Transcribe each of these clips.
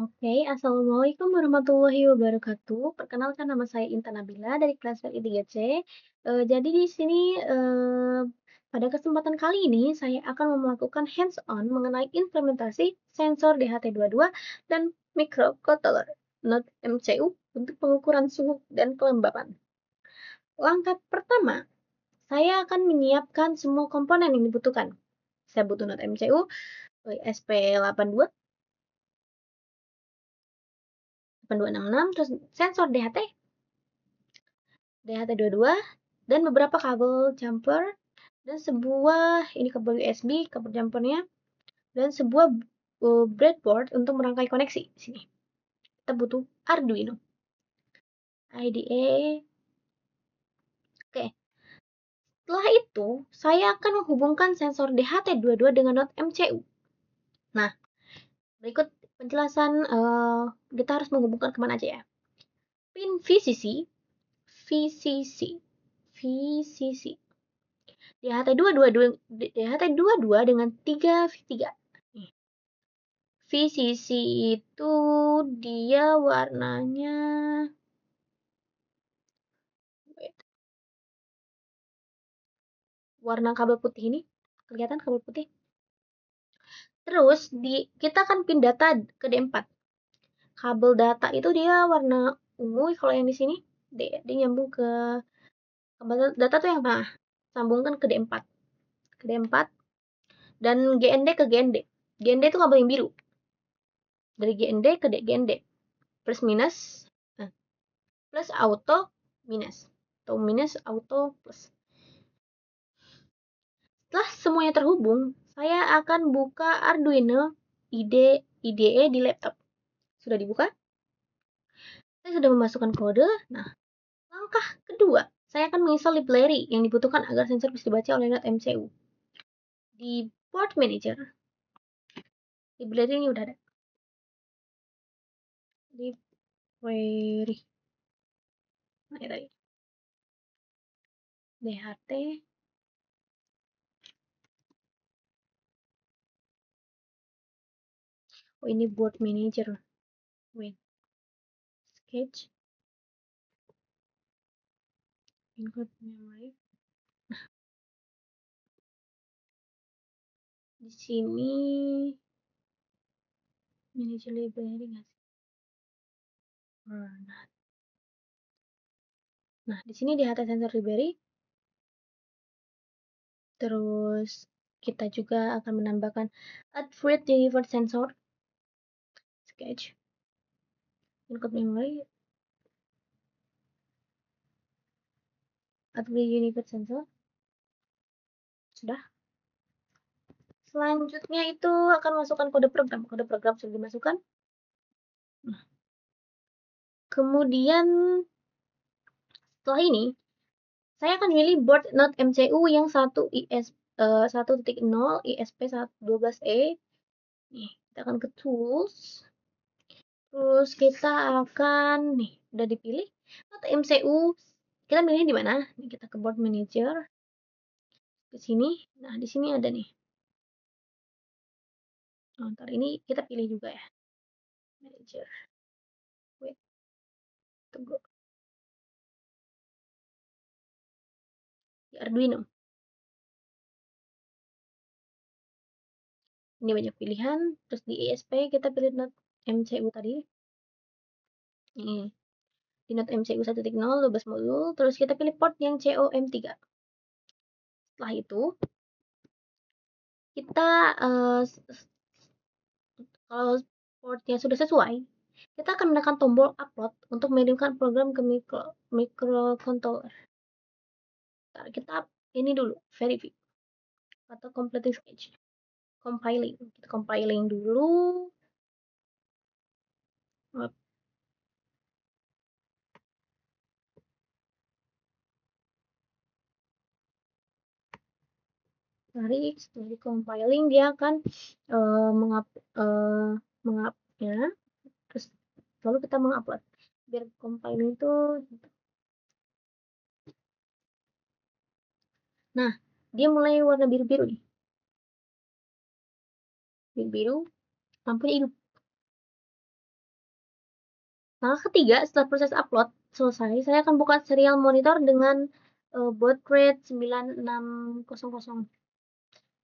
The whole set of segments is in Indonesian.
Oke, assalamualaikum warahmatullahi wabarakatuh. Perkenalkan nama saya Intan Nabila dari kelas PI 3C. Jadi di sini pada kesempatan kali ini saya akan melakukan hands-on mengenai implementasi sensor DHT22 dan microcontroller Node MCU untuk pengukuran suhu dan kelembapan. Langkah pertama, saya akan menyiapkan semua komponen yang dibutuhkan. Saya butuh Node MCU, SP82, 8266, terus sensor DHT22, dan beberapa kabel jumper, dan sebuah ini kabel USB, kabel jumpernya, dan sebuah breadboard untuk merangkai koneksi. Sini, kita butuh Arduino, IDE. Oke, setelah itu saya akan menghubungkan sensor DHT22 dengan Node MCU. Nah, berikut penjelasan kita harus menghubungkan kemana aja ya. Pin VCC, VCC, VCC. DHT22 dengan 3 V3. Nih, VCC itu dia warnanya warna kabel putih ini. Kelihatan kabel putih? Terus kita akan pin data ke D4. Kabel data itu dia warna ungu, kalau yang di sini dia nyambung ke kabel data tuh yang tengah. Sambungkan ke D4. Ke D4 dan GND ke GND. GND itu kabel yang biru. Dari GND ke GND. Plus minus. Nah, plus auto minus. Atau minus auto plus. Setelah semuanya terhubung, saya akan buka Arduino IDE di laptop. Sudah dibuka? Saya sudah memasukkan kode. Nah, langkah kedua, saya akan menginstal library yang dibutuhkan agar sensor bisa dibaca oleh Node MCU. Di Board Manager, library ini udah ada. Library. Nah, ya tadi. DHT. Oh, ini Board Manager. Wait. Sketch. Include memory. Di sini manager library nggak sih? Nah, di sini di HT sensor library. Terus kita juga akan menambahkan add fruit delivered sensor. Sketch. Include memory. Add fruit delivered sensor. Sudah. Selanjutnya itu akan masukkan kode program. Kode program sudah dimasukkan. Nah, kemudian setelah ini saya akan pilih board Node MCU yang 1.0 ISP12E. Nih, kita akan ke tools. Terus kita akan nih udah dipilih Node MCU. Kita pilihnya di mana? Nih, kita ke board manager. Ke sini. Nah, di sini ada nih. Nah, ntar ini kita pilih juga ya. Manager. Wait. Tunggu. Di Arduino. Ini banyak pilihan. Terus di ISP kita pilih Node MCU tadi. Nih. Di Node MCU 1.0 12 modul. Terus kita pilih port yang COM3. Setelah itu kita kalau portnya sudah sesuai, kita akan menekan tombol upload untuk mengirimkan program ke microcontroller. Kita ini dulu, verify atau completing sketch. Compiling. Kita compiling dulu. Setelah compiling dia akan mengupnya, terus lalu kita mengupload. Biar compiling itu. Nah, dia mulai warna biru-biru nih. Biru-biru, lampunya hidup. Langkah ketiga, setelah proses upload selesai, saya akan buka serial monitor dengan baud rate 9600.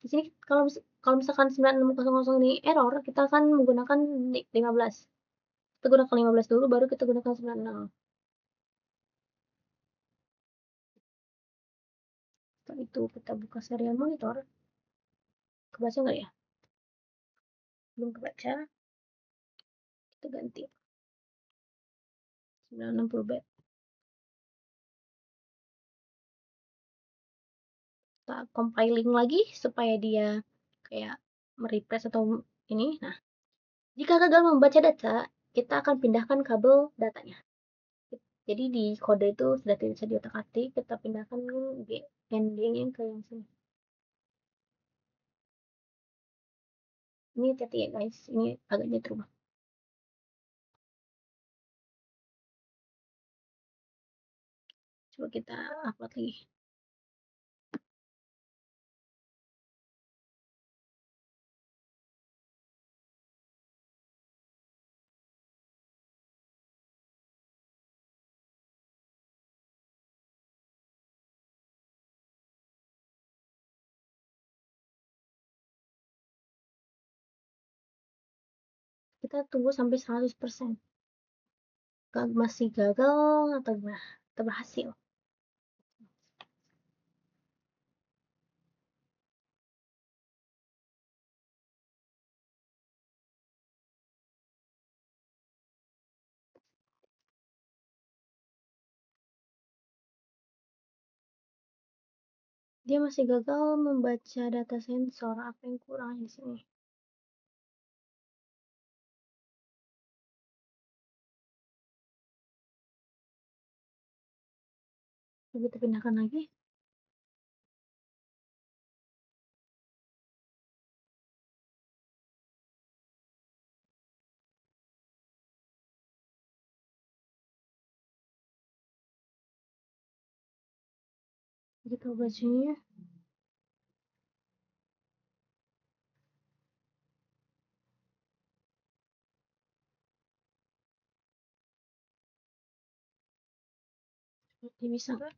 Di sini kalau misalkan 9600 ini error, kita akan menggunakan 15. Kita gunakan 15 dulu, baru kita gunakan 96. Setelah itu kita buka serial monitor. Kebaca nggak ya? Belum kebaca. Kita ganti 960 bit. Kita compiling lagi supaya dia kayak merefresh atau ini. Nah, jika gagal membaca data, kita akan pindahkan kabel datanya. Jadi di kode itu sudah tidak bisa diotak-atik, kita pindahkan endingnya ke yang sini. Ini hati-hati ya guys, ini agaknya terubah. Coba kita upload lagi. Kita tunggu sampai 100%. Masih gagal atau gimana? Kita berhasil. Dia masih gagal membaca data sensor. Apa yang kurang di sini? Kita pindahkan lagi. Kita bacanya. Dia bisa nggak?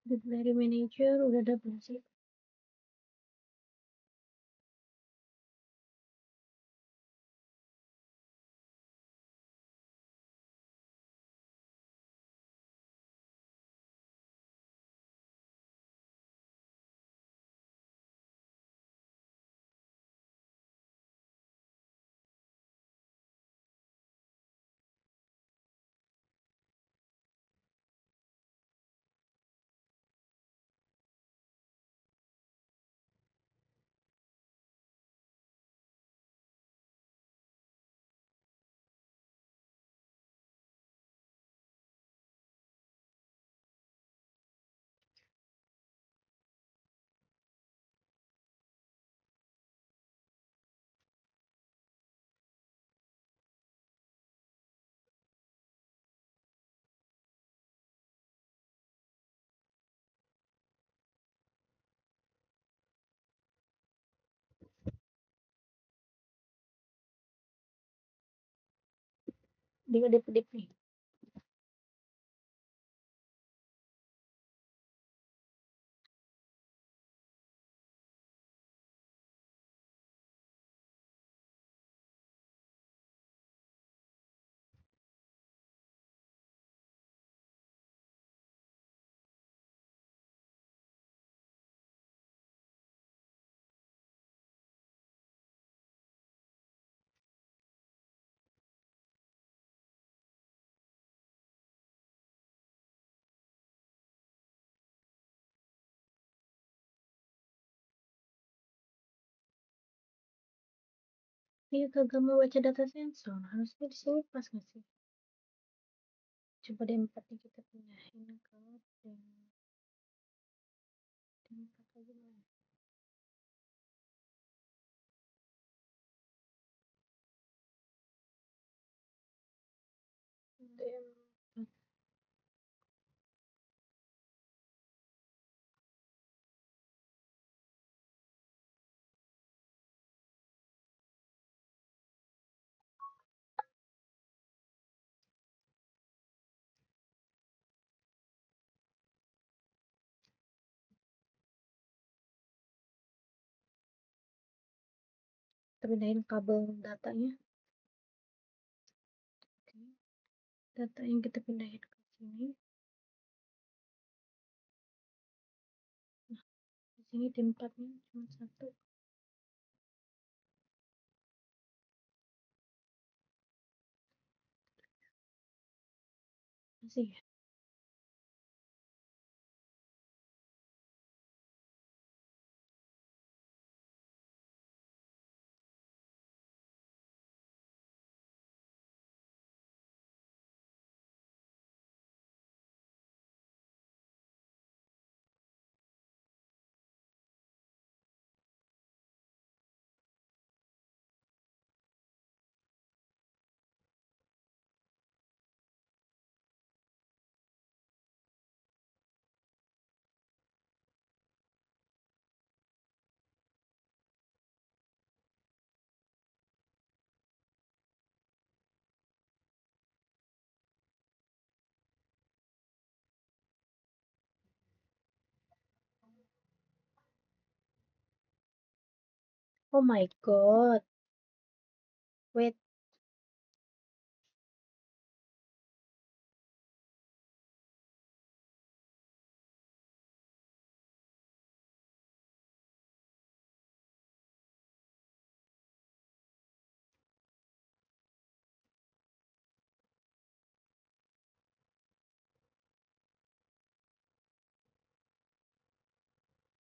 Dari manager udah ada belum sih? Dia kedip-kedip nih. Dia gagal mau baca data sensor. Harusnya di sini pas nggak sih? Coba D4 nih kita pindahin ke D4 aja mana? D4. Kita pindahin kabel datanya. Oke. Data yang kita pindahin ke sini. Nah, di sini D4-nya cuma satu. Masih ya? Oh my god. Wait.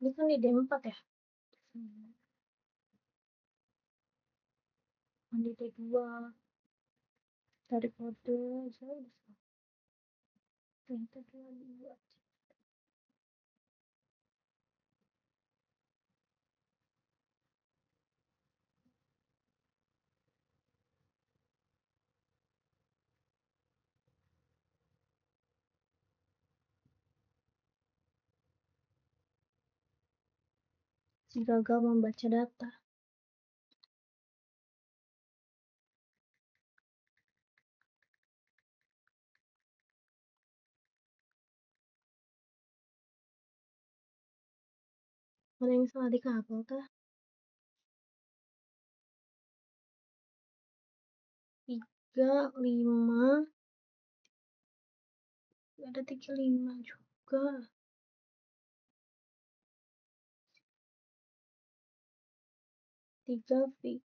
Ini kan di D4 ya? Di D2. Tarik kode. Saya udah salah. Ternyata D2. Si gagal membaca data. Mana yang salah di kabel kah? 3, 5. Ada 35 juga. 3V.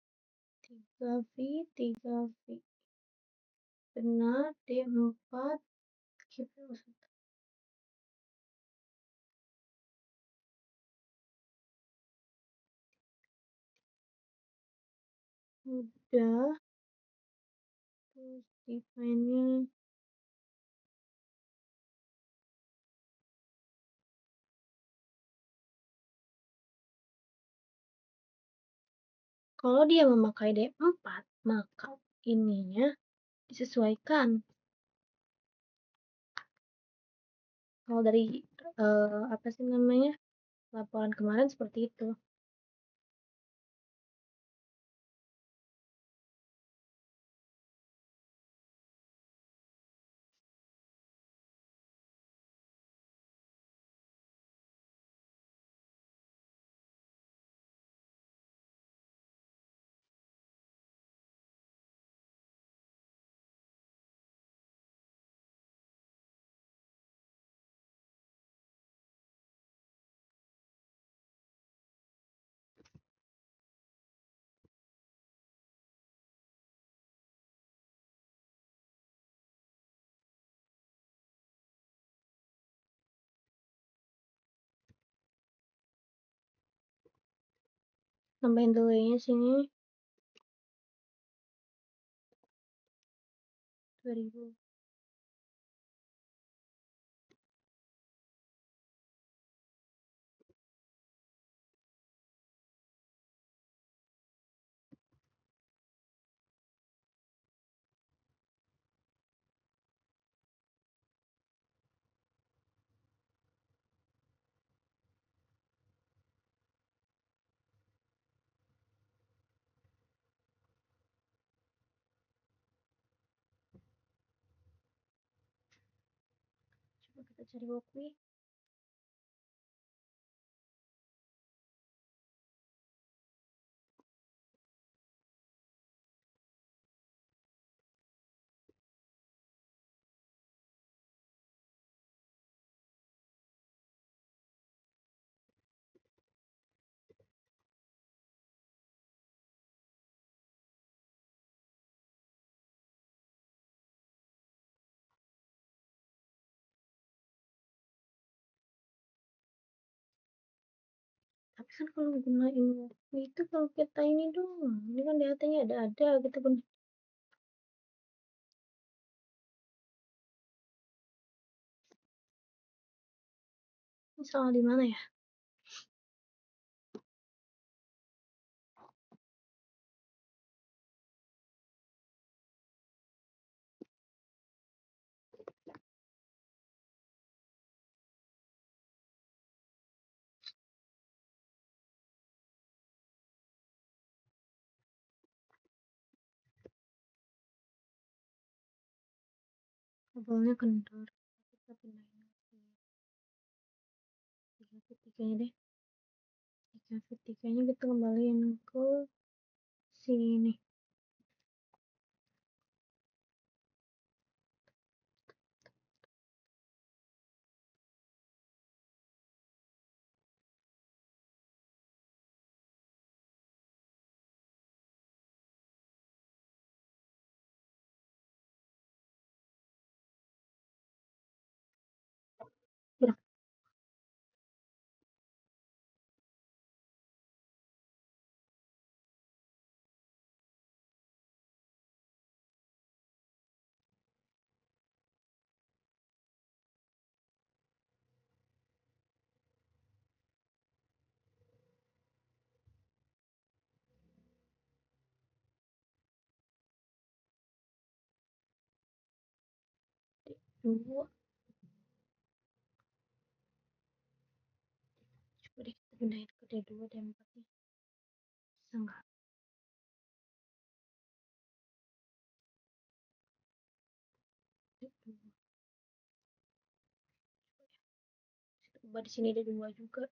3V, 3V. Benar, D4. Udah. Terus define-nya. Kalau dia memakai D4, maka ininya disesuaikan. Kalau dari apa sih namanya, laporan kemarin seperti itu. Tambahin delay-nya sini 2000. Coba kita cari Wokwi. Tapi kan kalau gunain Wokwi itu kalau kita ini doang. Ini kan DAT-nya ada gitu kan. Ini salah di mana ya? Kabelnya kendor. Kita pindahin ke 3 deh. 3 kita kembaliin ke sini. Gerak. Dua. Coba deh kita pindahin ke D2 D4-nya. Bisa nggak? D2. Kita ubah di sini D2 juga.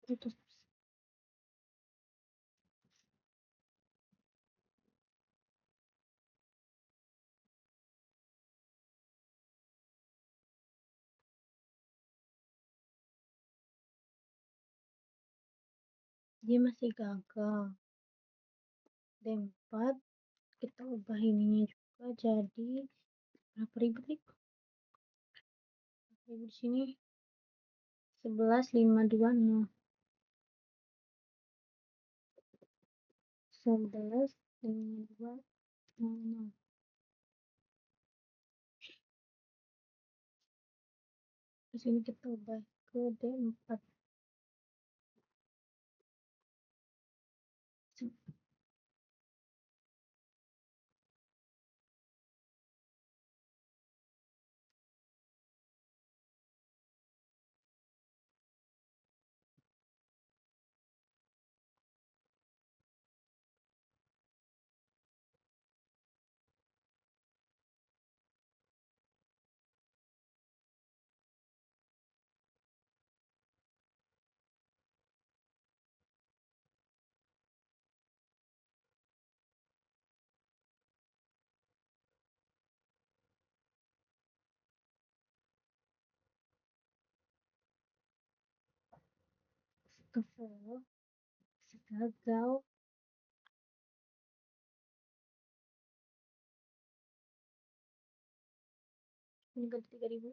Itu dia masih gagal. D4 kita ubah ininya juga jadi berapa ribu nih? Ribu di sini 11.520. 11.520. Terus ini kita ubah ke D4. Kesel, gagal. Ini ganti 3.000.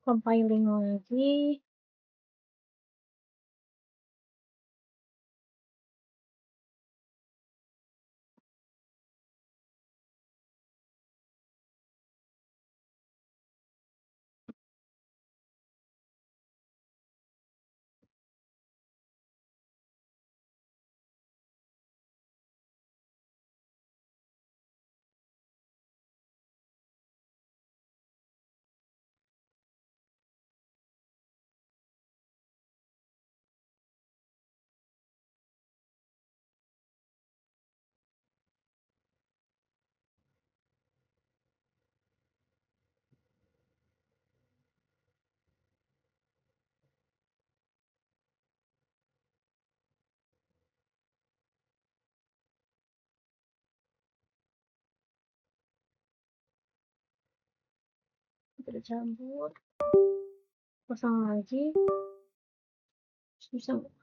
Compiling lagi. Kita cabut, pasang lagi. Bisa nggak?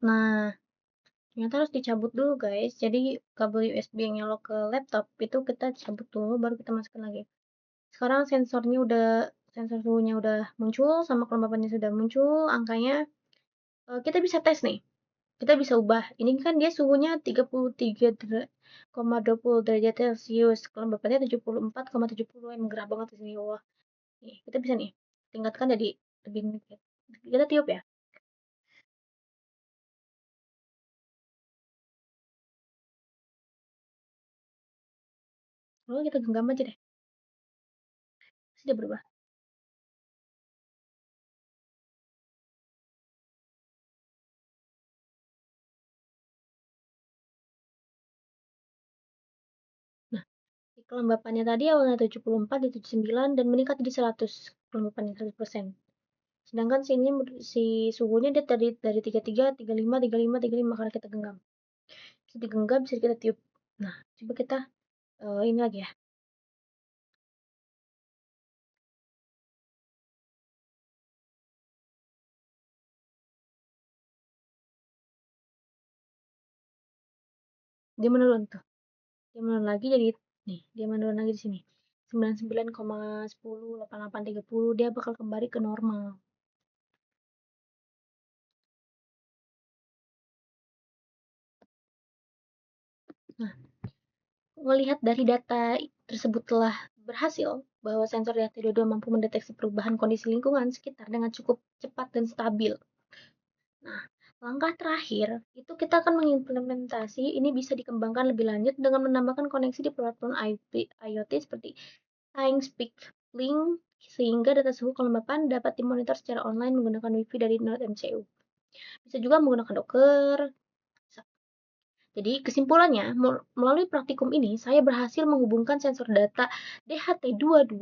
Nah, ternyata harus dicabut dulu guys. Jadi kabel USB yang nyolok ke laptop itu kita cabut dulu, baru kita masukkan lagi. Sekarang sensor suhunya udah muncul, sama kelembapannya sudah muncul, angkanya. Kita bisa tes nih. Kita bisa ubah. Ini kan dia suhunya 33,20 derajat Celcius, kelembapannya 74,70. Gerah banget di sini. Wah. Nih, kita bisa nih tingkatkan jadi lebih dikit. Kita tiup ya. Lalu kita genggam aja deh. Pasti dia berubah. Nah, kelembapannya tadi awalnya 74 di 79 dan meningkat jadi 100 kelembapannya 100%. Sedangkan sini si suhunya dia dari 33, 35, 35, 35 karena kita genggam. Bisa digenggam, bisa kita tiup. Nah, coba kita ini lagi ya. Dia menurun tuh. Dia menurun lagi jadi nih, dia menurun lagi di sini. 99,10, 88, 30 dia bakal kembali ke normal. Nah, melihat dari data tersebut telah berhasil bahwa sensor RT22 mampu mendeteksi perubahan kondisi lingkungan sekitar dengan cukup cepat dan stabil. Nah, Langkah terakhir, itu kita akan mengimplementasi ini bisa dikembangkan lebih lanjut dengan menambahkan koneksi di platform IoT seperti Tying Speak Link sehingga data suhu kelembapan dapat dimonitor secara online menggunakan Wi-Fi dari Node MCU. Bisa juga menggunakan Docker. Jadi kesimpulannya, melalui praktikum ini saya berhasil menghubungkan sensor data DHT22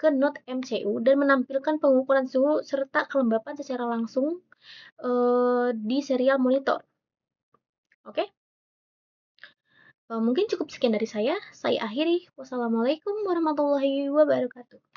ke Node MCU dan menampilkan pengukuran suhu serta kelembapan secara langsung di serial monitor. Oke? Mungkin cukup sekian dari saya. Saya akhiri. Wassalamualaikum warahmatullahi wabarakatuh.